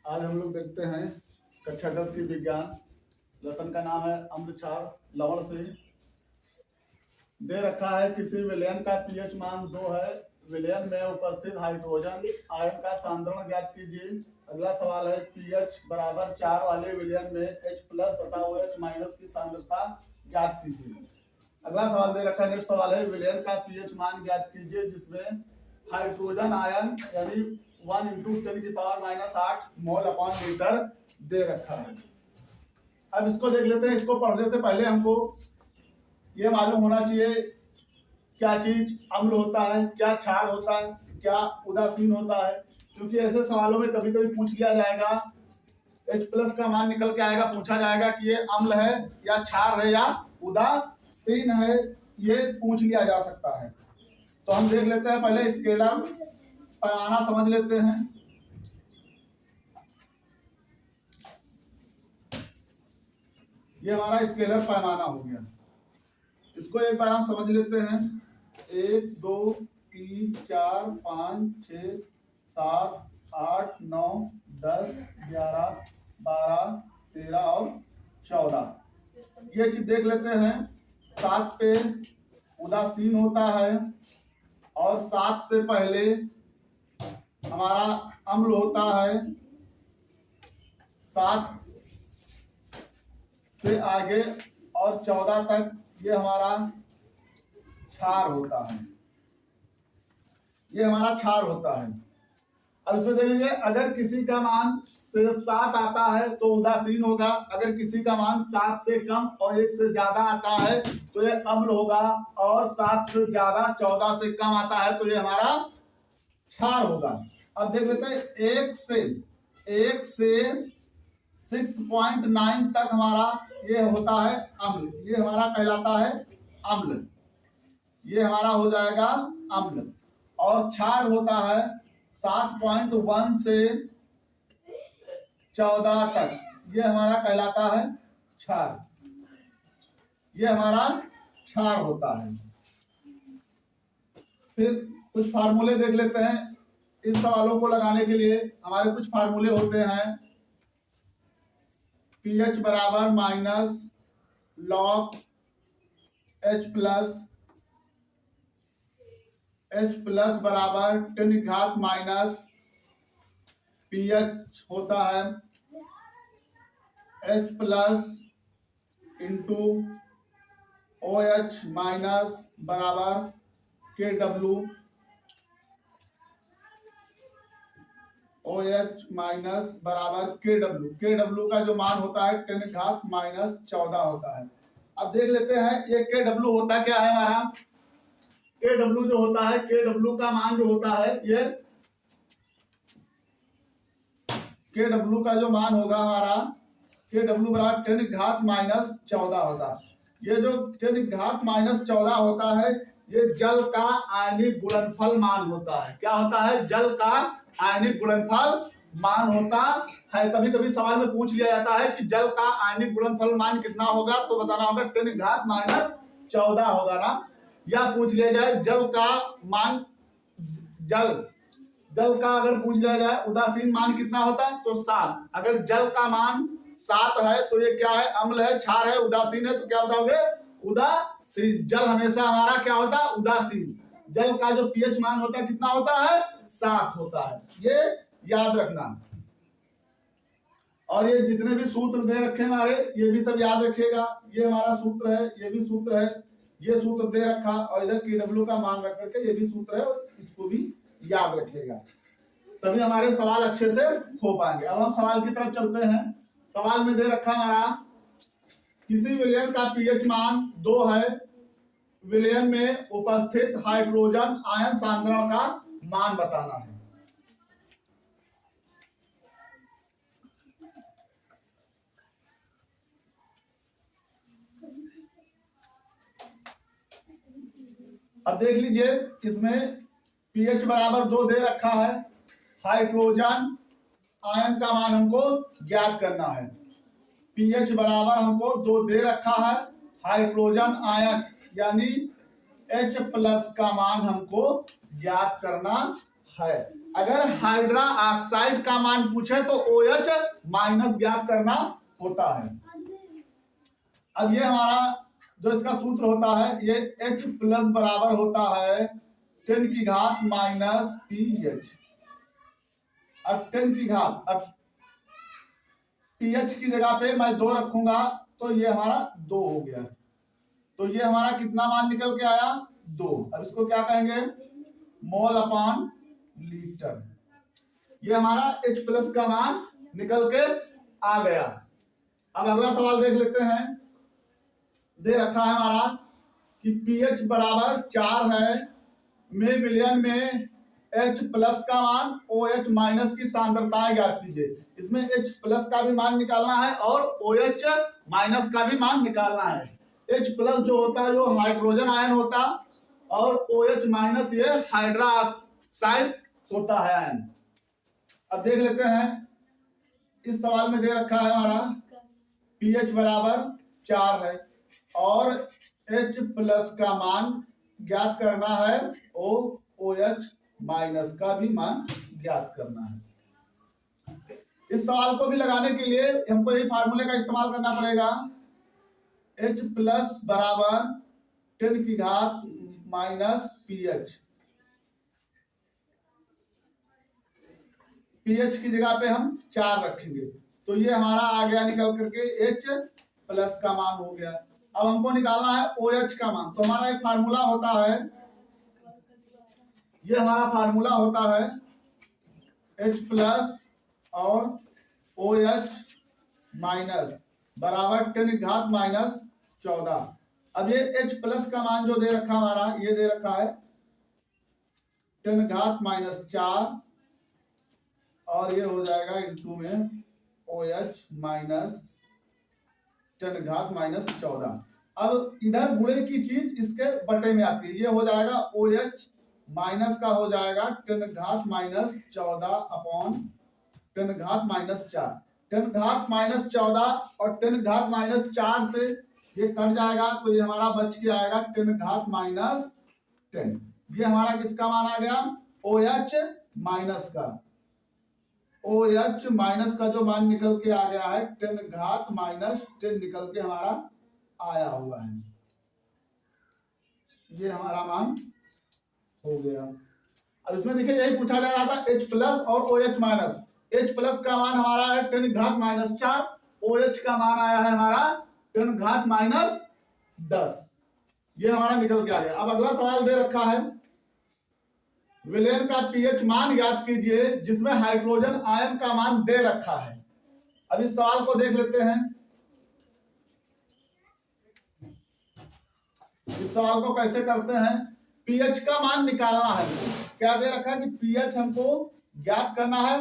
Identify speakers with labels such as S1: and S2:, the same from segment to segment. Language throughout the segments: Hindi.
S1: आज हम लोग देखते हैं कक्षा 10 की विज्ञान लेसन का नाम है अम्ल क्षार लवण से। दे रखा है किसी विलयन का पीएच मान 2 है। विलयन में उपस्थित हाइड्रोजन आयन का सांद्रण ज्ञात कीजिए। अगला सवाल है पीएच बराबर 4 वाले विलयन में H प्लस तथा OH माइनस की सांद्रता ज्ञात कीजिए। अगला सवाल दे रखा है, नेक्स्ट सवाल है विलयन का पीएच मान ज्ञात कीजिए जिसमें हाइड्रोजन आयन यानी 1 × 10⁻⁸ मोल अपॉन लीटर दे रखा है। अब इसको देख लेते हैं। इसको पढ़ने से पहले हमको ये मालूम होना चाहिए क्या चीज अम्ल होता है, क्या क्षार होता है, क्या उदासीन होता है, क्योंकि ऐसे सवालों में कभी कभी पूछ लिया जाएगा। H प्लस का मान निकल के आएगा, पूछा जाएगा कि ये अम्ल है या क्षार है या उदासीन है, ये पूछ लिया जा सकता है। तो हम देख लेते हैं, पहले स्केलर पैमाना समझ लेते हैं। ये हमारा स्केलर पैमाना हो गया। इसको एक बार हम समझ लेते हैं। 1 2 3 4 5 6 7 8 9 10 11 12 13 और 14। ये चीज देख लेते हैं। 7 पे उदासीन होता है और 7 से पहले हमारा अम्ल होता है। 7 से आगे और 14 तक ये हमारा क्षार होता है। ये हमारा क्षार होता है। अब इसमें देखेंगे, अगर किसी का मान से 7 आता है तो उदासीन होगा। अगर किसी का मान 7 से कम और 1 से ज्यादा आता है तो ये अम्ल होगा, और 7 से ज्यादा 14 से कम आता है तो ये हमारा क्षार होगा। अब देख लेते हैं, 1 से 6.9 तक हमारा ये होता है अम्ल। ये हमारा कहलाता है अम्ल। ये हमारा हो जाएगा अम्ल। और क्षार होता है 7.1 से 14 तक। ये हमारा कहलाता है क्षार। ये हमारा क्षार होता है। फिर कुछ फार्मूले देख लेते हैं। इस सवालों को लगाने के लिए हमारे कुछ फार्मूले होते हैं। पीएच बराबर माइनस लॉग H प्लस बराबर 10 माइनस पीएच होता है H plus into OH minus बराबर KW। OH माइनस बराबर KW का जो मान होता है 10⁻⁻14 होता है। अब देख लेते हैं ये KW होता क्या है हमारा। KW जो होता है, KW का मान जो होता है, ये KW का जो मान होगा हमारा, KW बराबर 10⁻⁻14 होता है। ये जो 10⁻⁻14 होता है, ये जल का आयनिक गुणनफल मान होता है। क्या होता है? जल का आयनिक गुणनफल मान होता है। कभी कभी सवाल में पूछ लिया जाता है कि जल का आयनिक गुणनफल मान कितना होगा, तो बताना होगा 10⁻⁻14 होगा ना। या पूछ लिया जाए जल का मान, जल का अगर पूछ लिया जाए उदासीन मान कितना होता है, तो 7। अगर जल का मान 7 है तो ये क्या है? अम्ल है, क्षार है, उदासीन है, तो क्या बताओगे? उदासीन। जल हमेशा हमारा क्या होता है? उदासीन। जल का जो पीएच मान होता है कितना होता है? 7 होता है। ये याद रखना। और ये जितने भी सूत्र दे रखे हैं हमारे, ये भी सब याद रखिएगा। ये हमारा सूत्र है, ये भी सूत्र है, ये सूत्र दे रखा, और इधर KW का मान रख करके ये भी सूत्र है, और इसको भी याद रखिएगा, तभी हमारे सवाल अच्छे से हो पाएंगे। अब हम सवाल की तरफ चलते हैं। सवाल में दे रखा हमारा किसी विलयन का पीएच मान 2 है। विलयन में उपस्थित हाइड्रोजन आयन सांद्रण का मान बताना है। अब देख लीजिए, इसमें पीएच बराबर 2 दे रखा है। हाइड्रोजन आयन का मान हमको ज्ञात करना है। पीएच बराबर हमको 2 दे रखा है। हाइड्रोजन आयन यानी H प्लस का मान हमको ज्ञात करना है। अगर हाइड्रा ऑक्साइड का मान पूछे तो OH माइनस ज्ञात करना होता है। अब ये हमारा जो इसका सूत्र होता है, ये H प्लस बराबर होता है 10 की घात माइनस PH। अब 10 की घात, अब PH की जगह पे मैं 2 रखूंगा तो ये हमारा 2 हो गया। तो ये हमारा कितना मान निकल के आया? 2। अब इसको क्या कहेंगे? Mole upon litre. ये हमारा H प्लस का मान निकल के आ गया। अब अगला सवाल देख लेते हैं। दे रखा है हमारा कि pH बराबर 4 है, में मिलियन में H प्लस का मान OH माइनस की सांद्रताएं ज्ञात कीजिए। इसमें H प्लस का भी मान निकालना है और OH माइनस का भी मान निकालना है। H प्लस जो होता है वो हाइड्रोजन आयन होता और OH माइनस ये हाइड्रा ऑक्साइड होता है आयन। अब देख लेते हैं, इस सवाल में दे रखा है हमारा pH बराबर 4 है और H प्लस का मान ज्ञात करना है, OH माइनस का भी मान ज्ञात करना है। इस सवाल को भी लगाने के लिए हमको यही फार्मूले का इस्तेमाल करना पड़ेगा। H प्लस बराबर 10 की घात माइनस PH। PH की जगह पे हम 4 रखेंगे तो ये हमारा आ गया निकल करके H प्लस का मान हो गया। अब हमको निकालना है OH का मान। तो हमारा एक फार्मूला होता है, ये हमारा फार्मूला होता है H प्लस और OH माइनस बराबर 10 की घात माइनस 14। अब ये H प्लस का मान जो दे रखा हमारा, ये दे रखा है 10 घात माइनस 4 और ये हो जाएगा इंटू में OH माइनस 10 घात माइनस 14। अब इधर गुणे की चीज इसके बटे में आती है, ये हो जाएगा OH माइनस का हो जाएगा 10 घात माइनस 14 अपॉन 10 घात माइनस 4। 10 घात माइनस 14 और 10 घात माइनस 4 से ये कट जाएगा तो ये हमारा बच के आएगा 10 घात माइनस 10। ये हमारा किसका मान आ गया? OH माइनस का। OH माइनस का जो मान निकल के आ गया है 10 घात माइनस 10 निकल के हमारा आया हुआ है। ये हमारा मान हो गया। अब इसमें देखिए यही पूछा जा रहा था H प्लस और OH माइनस। H प्लस का मान हमारा है 10 घात माइनस 4, OH का मान आया है हमारा 10 घात माइनस 10। ये हमारा निकल के आ गया। अब अगला सवाल दे रखा है, विलेन का pH मान ज्ञात कीजिए जिसमें हाइड्रोजन आयन का मान दे रखा है। अब इस सवाल को देख लेते हैं। इस सवाल को कैसे करते हैं? pH का मान निकालना है। क्या दे रखा है कि pH हमको ज्ञात करना है।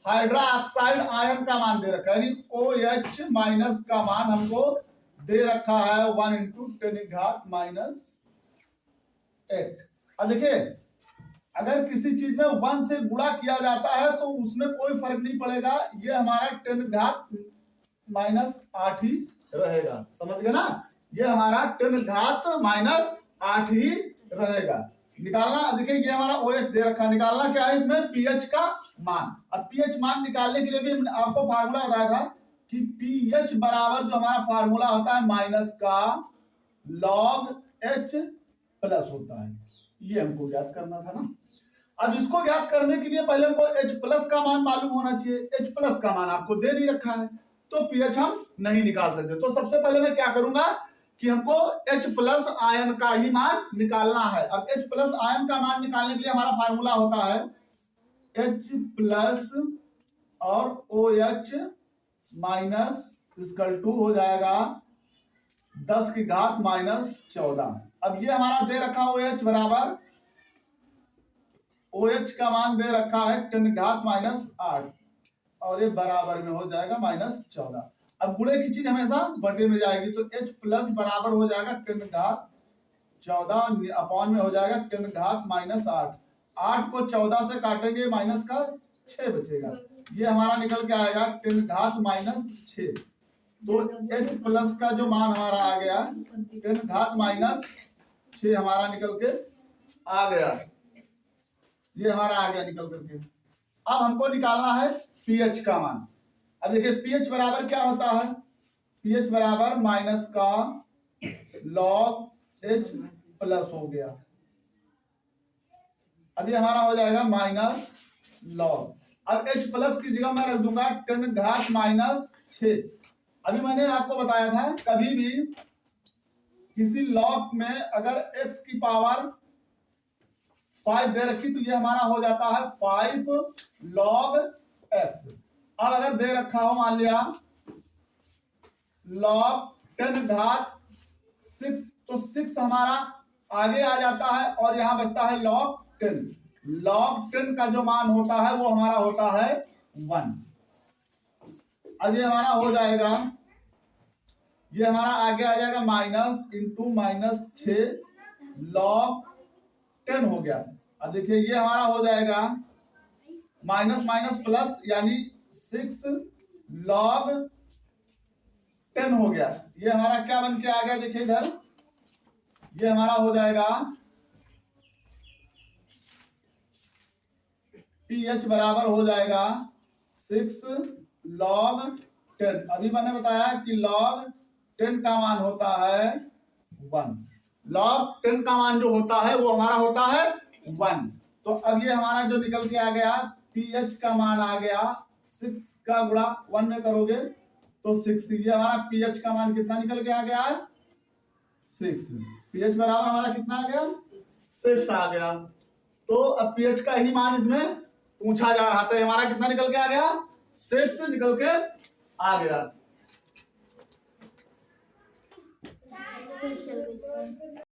S1: हाइड्रा ऑक्साइड आयन का मान दे रखा है, यानी OH माइनस का मान हमको दे रखा है 1 इंटू 10 घात माइनस 8। अब देखिए, अगर किसी चीज में 1 से गुणा किया जाता है तो उसमें कोई फर्क नहीं पड़ेगा, ये हमारा 10 घात माइनस 8 ही रहेगा। समझ गए ना? ये हमारा 10 घात माइनस 8 ही रहेगा। निकालना, देखिए ये हमारा OH दे रखा, निकालना क्या है इसमें? pH का मान। अब pH मान निकालने के लिए भी आपको फार्मूला बताया था कि pH बराबर जो हमारा फार्मूला होता है माइनस का log H प्लस होता है। ये हमको ज्ञात करना था ना। अब इसको ज्ञात करने के लिए पहले हमको H प्लस का मान मालूम होना चाहिए। H प्लस का मान आपको दे नहीं रखा है तो pH हम नहीं निकाल सकते। तो सबसे पहले मैं क्या करूंगा कि हमको H प्लस आयन का ही मान निकालना है। अब H प्लस आयन का मान निकालने के लिए हमारा फार्मूला होता है H प्लस और OH माइनस इक्वल टू हो जाएगा 10 की घात माइनस 14। अब ये हमारा दे रखा OH बराबर, OH का मान दे रखा है 10 घात माइनस 8 और ये बराबर में हो जाएगा माइनस 14। अब गुणे की चीज हमेशा बटे में जाएगी तो H प्लस बराबर हो जाएगा 10 घात 14 अपॉन में हो जाएगा 10 घात माइनस 8। 8 को 14 से काटेंगे माइनस का 6 बचेगा, ये हमारा निकल के आएगा 10 घात माइनस 6। तो H प्लस का जो मान हमारा आ गया 10 घात माइनस 6 हमारा निकल के आ गया। ये हमारा आ गया निकल करके। अब हमको निकालना है पीएच का मान। अब देखिए पीएच बराबर क्या होता है, पीएच बराबर माइनस का लॉग एच प्लस हो गया। अब ये हमारा हो जाएगा माइनस लॉग, अब एच प्लस की जगह मैं रख दूंगा 10 घात माइनस 6। अभी मैंने आपको बताया था कभी भी किसी लॉग में अगर x की पावर 5 दे रखी तो ये हमारा हो जाता है 5 log x। अब अगर दे रखा हो मान लिया log 10 घात 6 तो 6 हमारा आगे आ जाता है और यहां बचता है log 10। log 10 का जो मान होता है वो हमारा होता है 1। अब ये हमारा हो जाएगा, ये हमारा आगे आ जाएगा माइनस इंटू माइनस 6 log 10 हो गया। अब देखिए ये हमारा हो जाएगा माइनस माइनस प्लस यानी 6 log 10 हो गया। ये हमारा क्या बन के आ गया, देखिए इधर ये हमारा हो जाएगा pH बराबर हो जाएगा 6 log 10। अभी मैंने बताया कि log 10 का मान होता है 1। log 10 का मान जो होता है वो हमारा होता है 1। तो अब ये हमारा जो निकल के आ गया pH का मान आ गया 6 का गुणा 1 में करोगे तो 6। ये हमारा pH का मान कितना निकल के आ गया है 6। pH बराबर हमारा कितना आ गया 6 आ गया। तो अब pH का ही मान इसमें पूछा जा रहा था, हमारा कितना निकल के आ गया 6 निकल के आ गया।